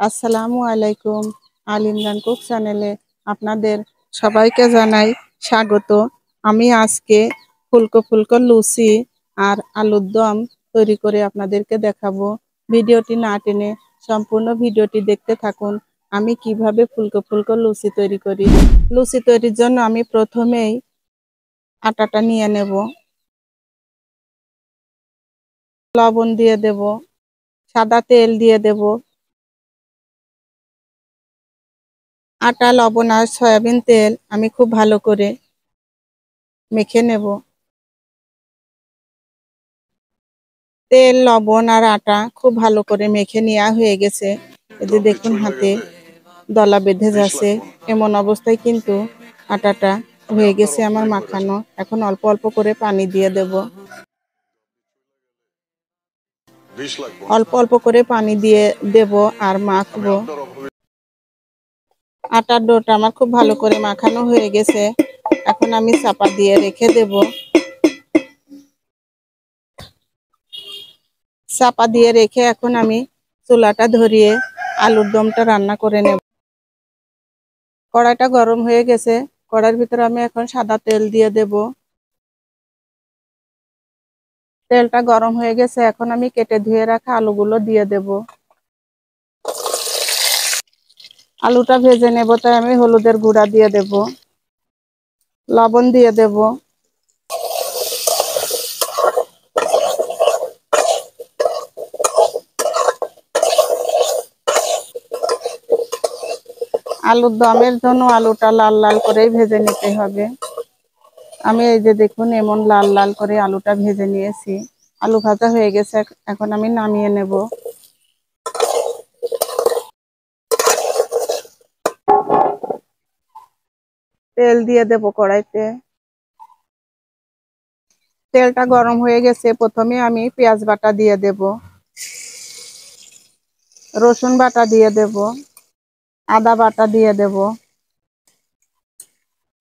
আসসালামু আলাইকুম। আল ইমরান কুক চ্যানেলে আপনাদের সবাইকে জানাই স্বাগত। আমি আজকে ফুলকো ফুলকো লুচি আর আলুর দম তৈরি করে আপনাদেরকে দেখাবো। ভিডিওটি না টেনে সম্পূর্ণ ভিডিওটি দেখতে থাকুন। আমি কিভাবে ফুলকো ফুলকো লুচি তৈরি করি। লুচি তৈরির জন্য আমি প্রথমেই আটাটা নিয়ে নেব, লবণ দিয়ে দেব, সাদা তেল দিয়ে দেব, আটা, লবণ আর সয়াবিন তেল আমি খুব ভালো করে মেখে নেব। তেল, লবণ আর আটা খুব ভালো করে মেখে নেওয়া হয়ে গেছে। এই যে দেখুন হাতে দলা বেঁধে যাচ্ছে, এমন অবস্থায় কিন্তু আটাটা হয়ে গেছে আমার মাখানো। এখন অল্প অল্প করে পানি দিয়ে দেব, অল্প অল্প করে পানি দিয়ে দেব আর মাখবো। আটার ডোটা আমার খুব ভালো করে মাখানো হয়ে গেছে। এখন আমি চাপা দিয়ে রেখে দেব। চাপা দিয়ে রেখে এখন আমি চুলাটা ধরিয়ে আলুর দমটা রান্না করে নেব। কড়াইটা গরম হয়ে গেছে, কড়াইয়ের ভিতরে আমি এখন সাদা তেল দিয়ে দেব। তেলটা গরম হয়ে গেছে, এখন আমি কেটে ধুয়ে রাখা আলুগুলো দিয়ে দেব। আলুটা ভেজে নেব, তাই আমি হলুদের গুঁড়া দিয়ে দেব, লবণ দিয়ে দেব, আলুর দমের জন্য আলুটা লাল লাল করেই ভেজে নিতে হবে। আমি এই যে দেখুন এমন লাল লাল করে আলুটা ভেজে নিয়েছি। আলু ভাজা হয়ে গেছে, এখন আমি নামিয়ে নেব। তেল দিয়ে দেব কড়াইতে। তেলটা গরম হয়ে গেছে, প্রথমে আমি পেঁয়াজ বাটা দিয়ে দেব, রসুন বাটা দিয়ে দেব, আদা বাটা দিয়ে দেব,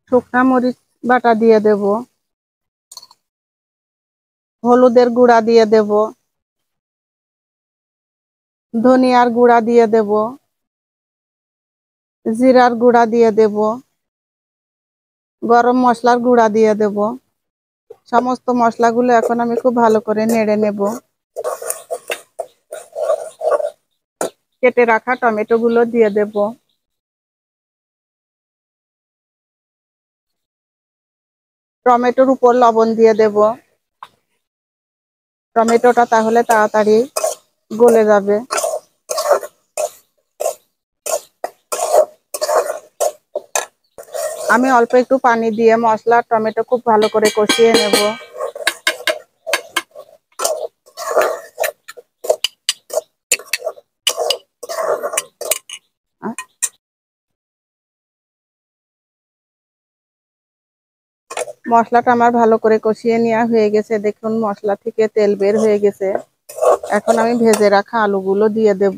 শুকনা মরিচ বাটা দিয়ে দেব, হলুদের গুঁড়া দিয়ে দেব, ধনিয়ার গুঁড়া দিয়ে দেব, জিরার গুঁড়া দিয়ে দেব, গরম মশলার গুঁড়া দিয়ে দেব। সমস্ত মশলাগুলো এখন আমি খুব ভালো করে নেড়ে নেব। কেটে রাখা টমেটো গুলো দিয়ে দেব, টমেটোর উপর লবণ দিয়ে দেব। টমেটোটা তাহলে তাড়াতাড়ি গলে যাবে। আমি অল্প একটু পানি দিয়ে মশলা টমেটো খুব ভালো করে কষিয়ে নেব। মশলাটা আমার ভালো করে কষিয়ে নেওয়া হয়ে গেছে, দেখুন মশলা থেকে তেল বের হয়ে গেছে। এখন আমি ভেজে রাখা আলুগুলো দিয়ে দেব।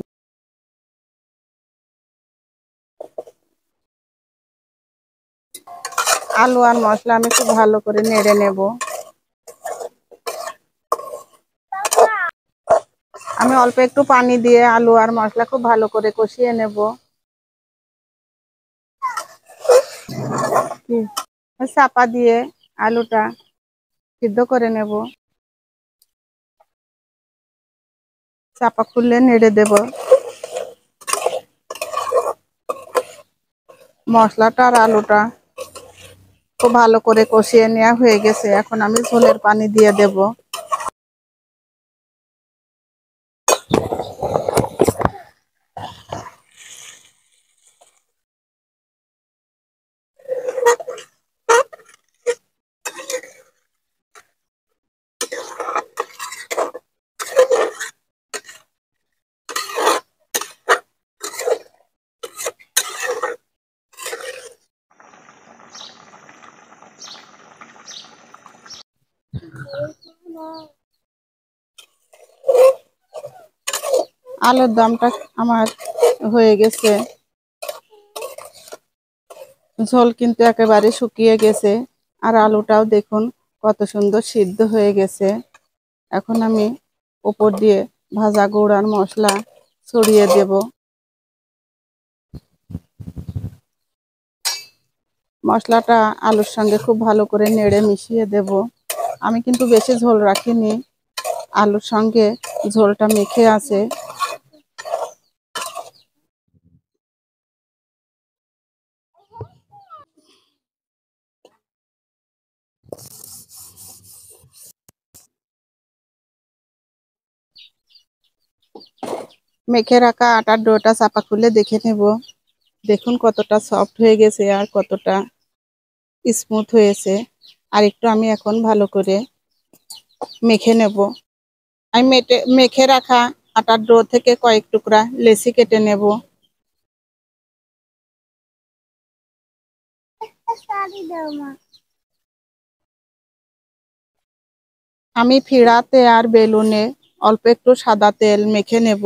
আলু আর মশলা আমি খুব ভালো করে নেড়ে নেব। আমি অল্প একটু পানি দিয়ে আলু আর মশলা খুব ভালো করে কষিয়ে নেব। চাপা দিয়ে আলুটা সিদ্ধ করে নেব। চাপা খুললে নেড়ে দেব। মশলাটা আর আলুটা খুব ভালো করে কষিয়ে নেওয়া হয়ে গেছে, এখন আমি ঝোলের পানি দিয়ে দেব। আলুর দমটা আমার হয়ে গেছে, ঝোল কিন্তু একেবারে শুকিয়ে গেছে আর আলুটাও দেখুন কত সুন্দর সিদ্ধ হয়ে গেছে। এখন আমি উপর দিয়ে ভাজা গুঁড়ার মশলা ছড়িয়ে দেব। মশলাটা আলুর সঙ্গে খুব ভালো করে নেড়ে মিশিয়ে দেব। আমি কিন্তু বেশি ঝোল রাখিনি, আলুর সঙ্গে ঝোলটা মেখে আছে। মেখে রাখা আটার ডোটা চাপা খুলে দেখে নেব। দেখুন কতটা সফট হয়ে গেছে আর কতটা স্মুথ হয়েছে। আর একটু আমি এখন ভালো করে মেখে নেব। আমি মেখে রাখা আটার ডো থেকে কয়েক টুকরা লেচি কেটে নেব। আমি ফিরাতে আর বেলুনে অল্প একটু সাদা তেল মেখে নেব।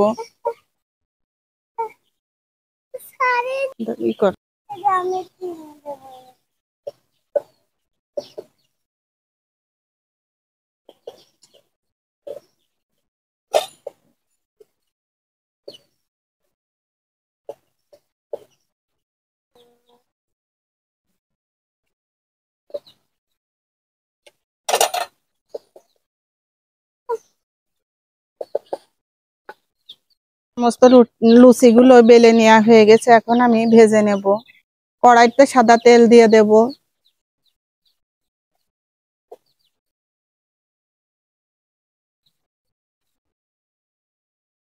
ই কর। সমস্ত লুচিগুলো বেলে নেওয়া হয়ে গেছে, এখন আমি ভেজে নেব। কড়াইতে সাদা তেল দিয়ে দেব।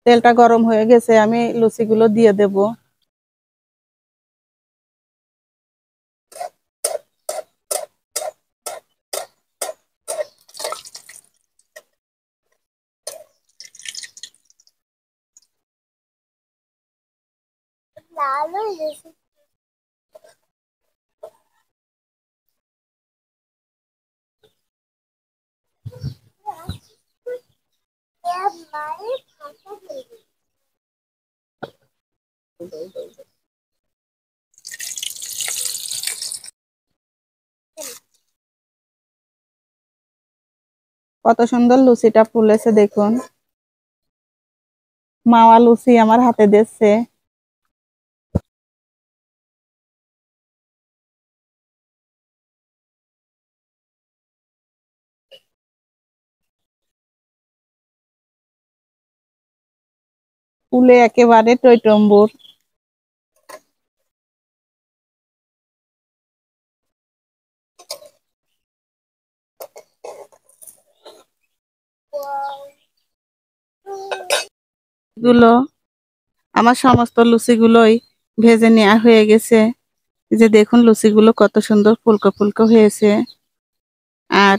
তেলটা গরম হয়ে গেছে, আমি লুচিগুলো দিয়ে দেব। কত সুন্দর লুচিটা ফুলেছে দেখুন। মাওয়া লুচি আমার হাতে দিচ্ছে। ফুলে একেবারে টইটম্বুর। গুলো আমার সমস্ত লুচিগুলোই ভেজে নেওয়া হয়ে গেছে। এই যে দেখুন লুচিগুলো কত সুন্দর ফুলকো ফুলকো হয়েছে। আর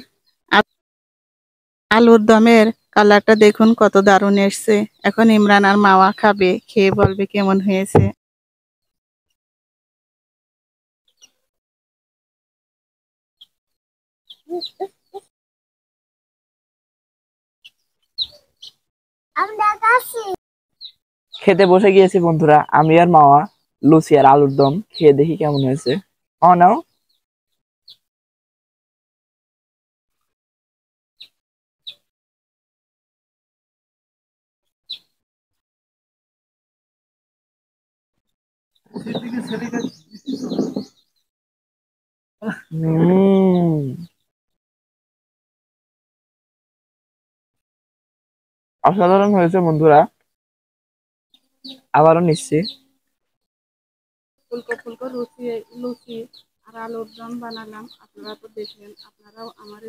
আলুর দমের কালারটা দেখুন কত দারুণ এসছে। এখন ইমরান আর মাওয়া খাবে, খেয়ে বলবে কেমন হয়েছে। খেতে বসে গিয়েছি বন্ধুরা, আমি আর মাওয়া। লুচি আর আলুর দম খেয়ে দেখি কেমন হয়েছে। নাও। অসাধারণ হয়েছে বন্ধুরা, আবারও নিচ্ছি। ফুলকো ফুলকো লুচি লুচি আর আলুর দম বানালাম, আপনারা তো দেখলেন। আপনারাও আমার